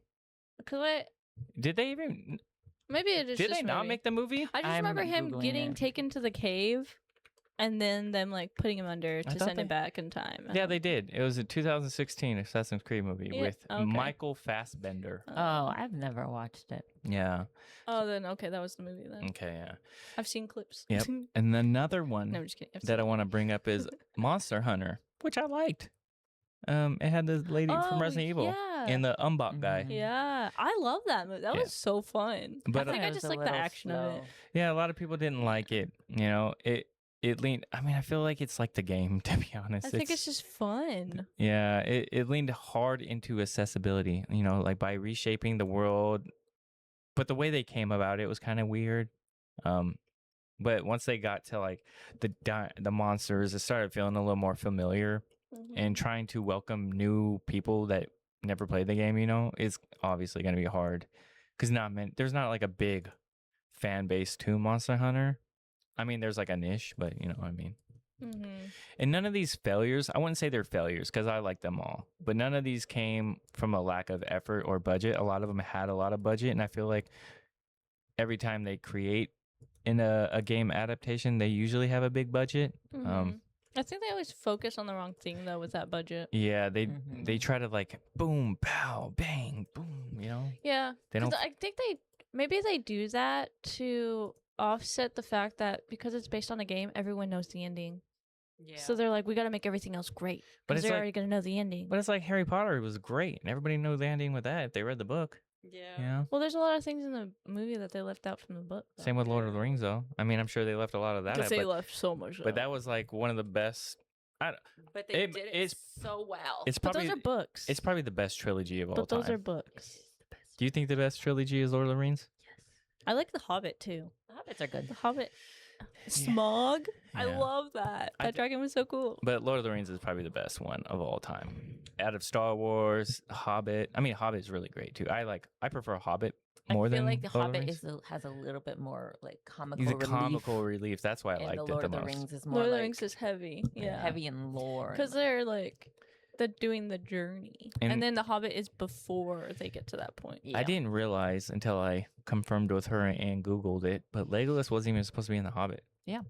Because Did they even? maybe it is Did just they not movie. make the movie? I just I'm remember him Googling getting it. taken to the cave and then them like putting him under to thought send him they- back in time. Yeah, they did. It was a 2016 Assassin's Creed movie Yeah, with okay. Michael Fassbender. Oh, I've never watched it. Yeah. Oh, then okay, that was the movie then. Okay. Yeah. I've seen clips. Yep. And another one No, I'm just kidding. I've that I seen want to bring up is Monster Hunter, which I liked. It had the lady from Oh, Resident Evil yeah. and the Umbok guy. Mhm. Yeah, I love that movie. That Yeah. was so fun. But, I think It I was just a like the little action of it. slow. Yeah, a lot of people didn't like it. It leaned. I mean, I feel like it's like the game, to be honest. I think it's just fun. Yeah, it leaned hard into accessibility, like by reshaping the world. But the way they came about it was kind of weird. But once they got to like the monsters, it started feeling a little more familiar. And trying to welcome new people that never played the game, is obviously going to be hard. Because there's not like a big fan base to Monster Hunter. I mean, there's like a niche, but you know what I mean. Mm-hmm. And none of these failures, I wouldn't say they're failures because I like them all, but none of these came from a lack of effort or budget. A lot of them had a lot of budget, and I feel like every time they create in a game adaptation, they usually have a big budget. I think they always focus on the wrong thing though with that budget. Yeah, they Mhm. try to like boom, pow, bang, boom, Yeah, They 'cause don't- I think maybe they do that to offset the fact that because it's based on a game, everyone knows the ending. Yeah. So they're like, we got to make everything else great But because it's they're like- already gonna know the ending. But it's like Harry Potter was great, and everybody knows the ending with that if they read the book. yeah. Well, there's a lot of things in the movie that they left out from the book. Same with Lord of the Rings, though. I mean, I'm sure they left a lot of that Because out, they but, left so much. but that was like one of the best. But they did it it's- so well. It's But probably those are books. it's probably the best trilogy of all but those time. are books. Do you think the best trilogy is Lord of the Rings? I like The Hobbit too. The Hobbits are good. The Hobbit. Smog. I Yeah. love that. I That dragon was so cool. But Lord of the Rings is probably the best one of all time. Out of Star Wars, Hobbit. I mean, Hobbit is really great too. I prefer Hobbit more I feel than like the Lord of the Hobbit Rings. has a little bit more like comical He's a relief. comical relief. That's why I and liked the it Lord the of the most. Rings is more Lord of the like Rings is heavy. Yeah. heavy in lore. and, Because they're like they're doing the journey, and, And- then The Hobbit is before they get to that point. yeah. I didn't realize until I confirmed with her and Googled it, but Legolas wasn't even supposed to be in The Hobbit. Yeah.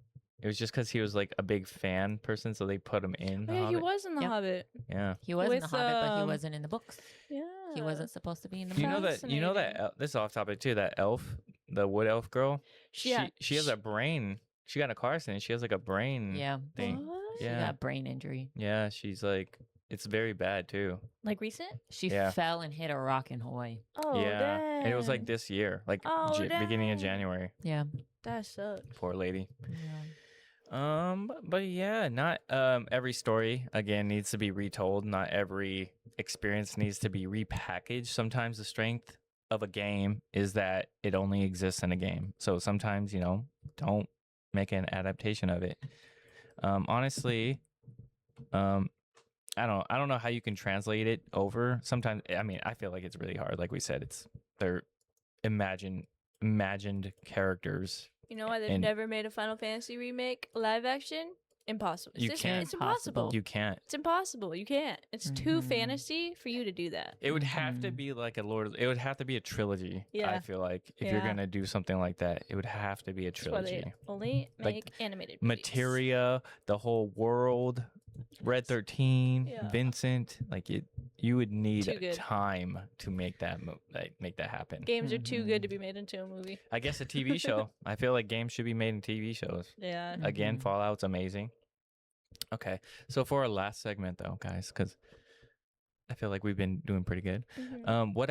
It was just because he was like a big fan person, so they put him in The Oh, yeah, he Hobbit. was in The Yep. Hobbit. Yeah. He was in the with, Hobbit, but he um, wasn't in the books. Yeah. He wasn't supposed to be in the You know books. that this is off topic too, that elf, the wood elf girl, Yeah. she has a brain. She got in a car accident. She has like a brain Yeah. thing. What? She Yeah. got brain injury. Yeah, she's like it's very bad too. Like recent? She Yeah. fell and hit a rock in Hawaii. Oh, yeah. And it was like dang. this year, like Oh, beginning of dang. January. Yeah. That sucks. Poor lady. Yeah. But yeah, not every story again needs to be retold. Not every experience needs to be repackaged. Sometimes the strength of a game is that it only exists in a game. So sometimes, don't make an adaptation of it. Honestly, I don't know how you can translate it over. Sometimes, I mean, I feel like it's really hard. Like we said, they're imagined characters. You know why they've And- never made a Final Fantasy remake live action? Impossible. You can't. It's impossible. You can't. It's impossible. You can't. It's too Mhm. fantasy for you to do that. It would have to Mhm. be like it would have to be a trilogy. I Yeah. feel like if you're Yeah. gonna do something like that, it would have to be a That's why trilogy. they only Like, make animated movies. Materia, the whole world, Red 13, Yeah. Vincent, you would need Too good. time to make that happen. Games are too good to be made into a movie. I guess a TV show. I feel like games should be made in TV shows. Yeah. Again, Mhm. Fallout's amazing. Okay. So for our last segment, though, guys, because I feel like we've been doing pretty good. What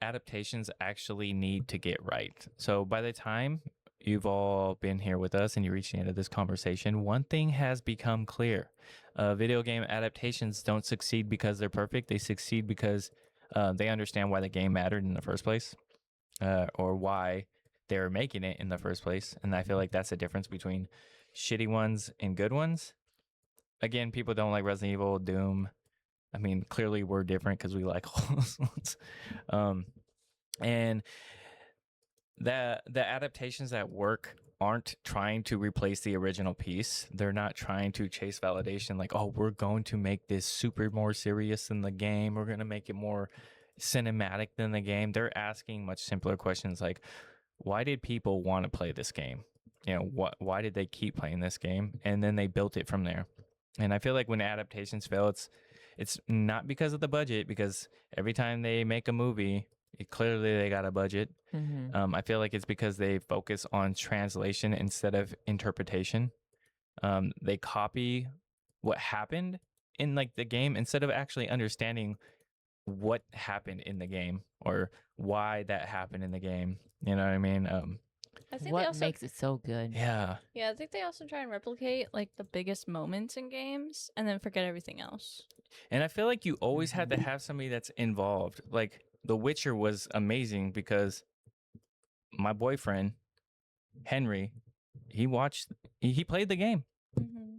adaptations actually need to get right? So by the time you've all been here with us and you reach the end of this conversation, one thing has become clear. Video game adaptations don't succeed because they're perfect. They succeed because they understand why the game mattered in the first place, or why they're making it in the first place. And I feel like that's the difference between shitty ones and good ones. Again, people don't like Resident Evil, Doom. I mean, clearly we're different because we like all those ones. And the adaptations that work aren't trying to replace the original piece. They're not trying to chase validation like, oh, we're going to make this super more serious than the game. We're going to make it more cinematic than the game. They're asking much simpler questions like, why did people want to play this game? You know, why did they keep playing this game? And then they built it from there. And I feel like when adaptations fail, it's not because of the budget, because every time they make a movie, clearly they got a budget. I feel like it's because they focus on translation instead of interpretation. They copy what happened in like the game instead of actually understanding what happened in the game or why that happened in the game. You know what I mean? I think What makes it so good? Yeah. Yeah, I think they also try and replicate like the biggest moments in games and then forget everything else. And I feel like you always have to have somebody that's involved. Like The Witcher was amazing because my boyfriend, Henry, he played the game.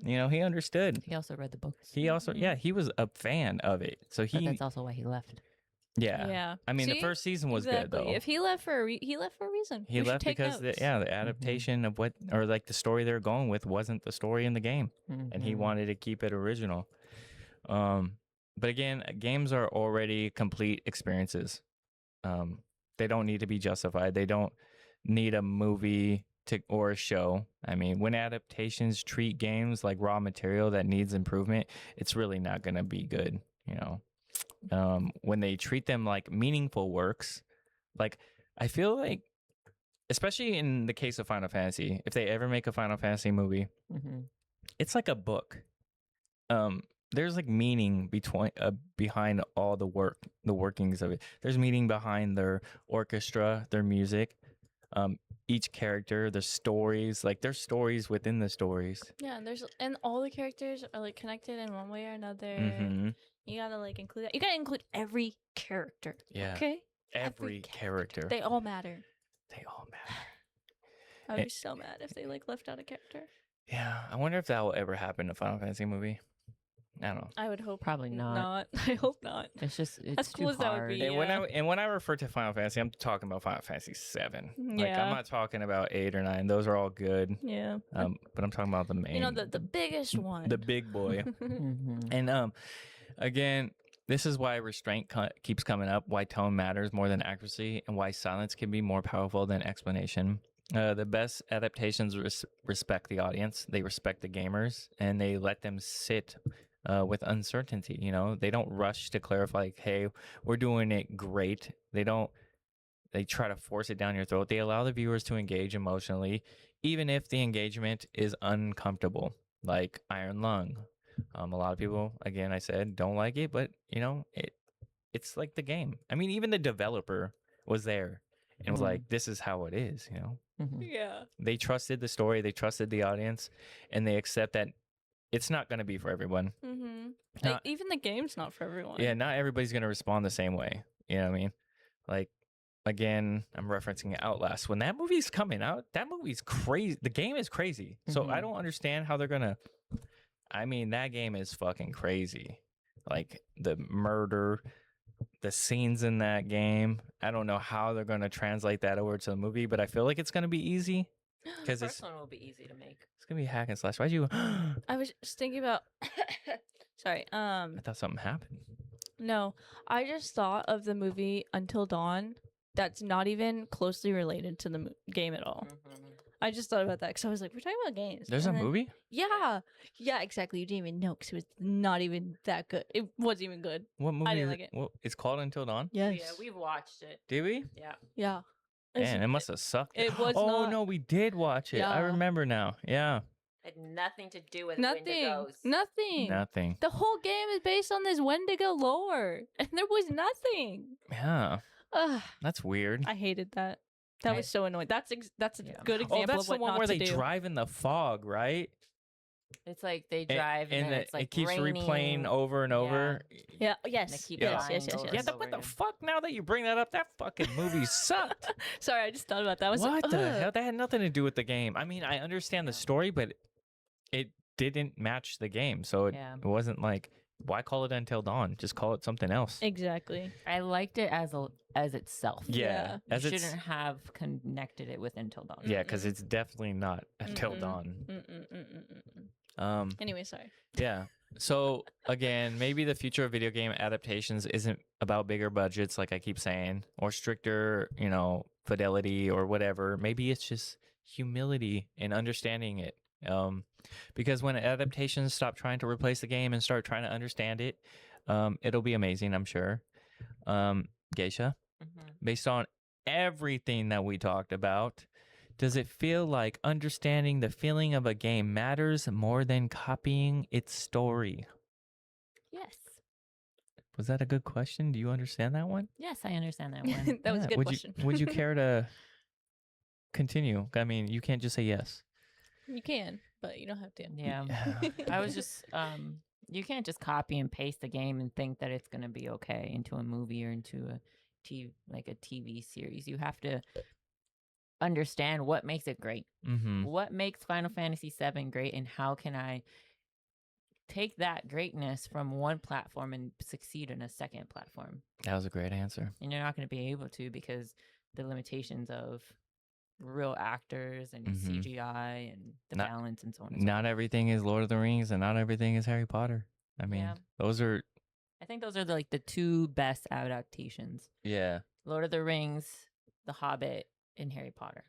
You know, he understood. He also read the books. He also, he was a fan of it. So But that's also why he left. Yeah. I mean, the first season was good though. If he left for a reason. He left because the adaptation of what, or like the story they're going with wasn't the story in the game, and he wanted to keep it original. But again, games are already complete experiences. They don't need to be justified. They don't need a movie or a show. I mean, when adaptations treat games like raw material that needs improvement, it's really not going to be good, you know. When they treat them like meaningful works, like I feel like, especially in the case of Final Fantasy, if they ever make a Final Fantasy movie, it's like a book. There's like meaning behind all the workings of it. There's meaning behind their orchestra, their music, each character, their stories. Like there's stories within the stories. Yeah, and all the characters are like connected in one way or another. You gotta like include that. You gotta include every character. Yeah. Okay. Every character. They all matter. They all matter. I would be so mad if they like left out a character. Yeah, I wonder if that will ever happen in a Final Fantasy movie. I don't know. I would hope probably not. I hope not. It's as cool as that would be. And when I refer to Final Fantasy, I'm talking about Final Fantasy 7. Yeah. Like I'm not talking about 8 or 9. Those are all good. Yeah. But I'm talking about the main. You know, the biggest one. The big boy. And again, this is why restraint keeps coming up. Why tone matters more than accuracy, and why silence can be more powerful than explanation. The best adaptations respect the audience. They respect the gamers, and they let them sit with uncertainty. You know, they don't rush to clarify, like, hey, we're doing it great. They try to force it down your throat. They allow the viewers to engage emotionally, even if the engagement is uncomfortable, like Iron Lung. A lot of people, again, I said, don't like it, but you know, it's like the game. I mean, even the developer was there and was like, this is how it is, you know? Yeah. They trusted the story, they trusted the audience, and they accept that it's not going to be for everyone. Even the game's not for everyone. Yeah, not everybody's going to respond the same way. You know what I mean? Like, again, I'm referencing Outlast. When that movie's coming out, that movie's crazy. The game is crazy. So I don't understand how they're going to... I mean, that game is fucking crazy. Like, the murder, the scenes in that game. I don't know how they're going to translate that over to the movie, but I feel like it's going to be easy. Because this one will be easy to make. It's going to be hack and slash. Why'd you... I was just thinking about... Sorry. I thought something happened. No, I just thought of the movie Until Dawn that's not even closely related to the game at all. I just thought about that because I was like, we're talking about games. There's a movie? Yeah. Yeah, exactly. You didn't even know because it was not even that good. It wasn't even good. What movie? I didn't like it. It's called Until Dawn? Yes. Yeah, we've watched it. Did we? Yeah. Yeah. Man, it must have sucked. It was Oh, not... no, we did watch it. Yeah. I remember now. Yeah. Had nothing to do with Nothing. Wendigos. Nothing. The whole game is based on this Wendigo lore, and there was nothing. Yeah. Ugh, That's weird. I hated that. That was so annoying. That's a good example Oh, that's of the what one not where to they do. drive in the fog, right? It's like they drive and then it's like it keeps raining. replaying over and over. Yeah. They Yes. keep Yes. flying Yes. Yes. over Yes. Yeah, and over what the again. fuck? Now that you bring that up, that fucking movie sucked. Sorry, I just thought about that. I was What like, the ugh. hell? That had nothing to do with the game. I mean, I understand the story, but it didn't match the game. So it wasn't like, why call it Until Dawn? Just call it something else. Exactly. I liked it as itself. Yeah. You shouldn't have connected it with Until Dawn. Yeah, because it's definitely not Until Dawn. Anyway, sorry. Yeah. So again, maybe the future of video game adaptations isn't about bigger budgets, like I keep saying, or stricter, fidelity or whatever. Maybe it's just humility and understanding it. Because when adaptations stop trying to replace the game and start trying to understand it, it'll be amazing, I'm sure. Geisha, based on everything that we talked about, does it feel like understanding the feeling of a game matters more than copying its story? Yes. Was that a good question? Do you understand that one? Yes, I understand that one. That was a good question. Would you care to continue? I mean, you can't just say yes. You can, but you don't have to. Yeah. I was just you can't just copy and paste the game and think that it's going to be okay into a movie or into a TV series. You have to understand what makes it great. What makes Final Fantasy VII great, and how can I take that greatness from one platform and succeed in a second platform? That was a great answer. And you're not going to be able to because the limitations of real actors and CGI and the balance and so on. Not everything is Lord of the Rings and not everything is Harry Potter. I mean, those are... I think those are the two best adaptations. Yeah. Lord of the Rings, The Hobbit, and Harry Potter.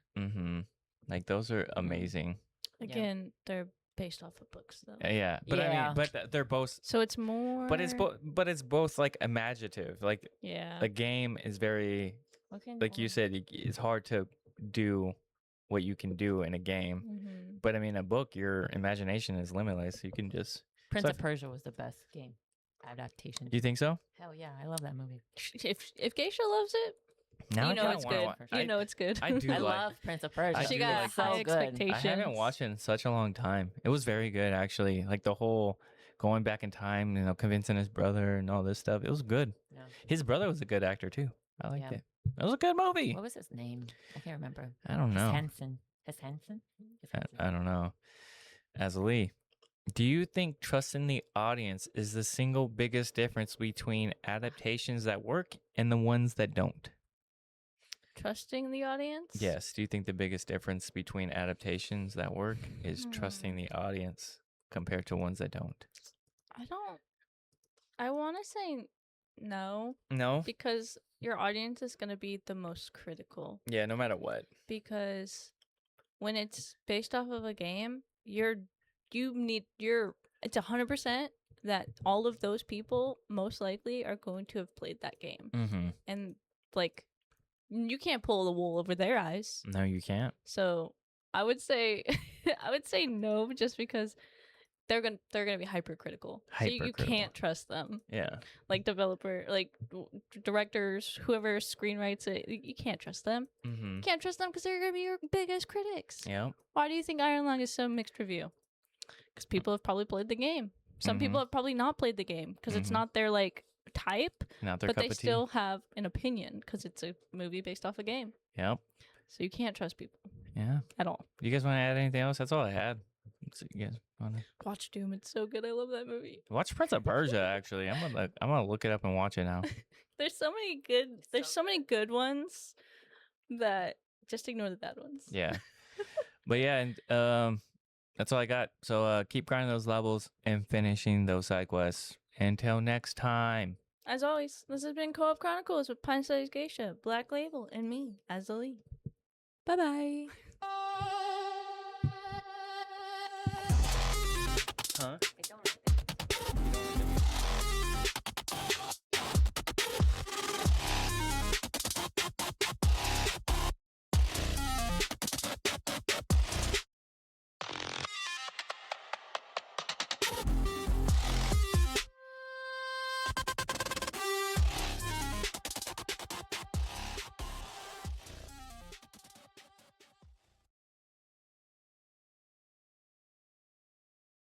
Like, those are amazing. Again, they're based off of books, though. Yeah, but I mean, but they're both... So it's more... But it's both, like, imaginative. Like, a game is very... Like you said, it's hard to do what you can do in a game. But, I mean, a book, your imagination is limitless. You can just... Prince of Persia was the best game adaptation. You think so? Hell yeah, I love that movie. If Geisha loves it, now you know it's good. You know it's good. I do. I love Prince of Persia. She got high expectations. I haven't watched it in such a long time. It was very good, actually. Like the whole going back in time, convincing his brother and all this stuff. It was good. Yeah. His brother was a good actor too. I liked it. It was a good movie. What was his name? I can't remember. I don't know. His Henson? I don't know. Azzilee, do you think trusting the audience is the single biggest difference between adaptations that work and the ones that don't? Trusting the audience? Yes. Do you think the biggest difference between adaptations that work is trusting the audience compared to ones that don't? I want to say no. No? Because your audience is going to be the most critical. Yeah, no matter what. Because when it's based off of a game, it's 100% that all of those people most likely are going to have played that game. And like, you can't pull the wool over their eyes. No, you can't. So I would say no, just because they're gonna be hypercritical. So you can't trust them. Yeah. Like directors, whoever screenwrites it, you can't trust them. You can't trust them because they're gonna be your biggest critics. Yeah. Why do you think Iron Lung is so mixed review? Because people have probably played the game. Some people have probably not played the game because it's not their type. Not their but cup they of tea. still have an opinion because it's a movie based off a game. Yep. So you can't trust people. Yeah. At all. You guys want to add anything else? That's all I had. So you guys want to watch Doom? It's so good. I love that movie. Watch Prince of Persia. Actually, I'm gonna look it up and watch it now. There's so many good ones that just ignore the bad ones. Yeah. But yeah, and that's all I got. So keep grinding those levels and finishing those side quests. Until next time. As always, this has been Co-op Chronicles with Pine Studies Geisha, Blacklabel, and me, Azzilee. Bye-bye. Huh? Bye.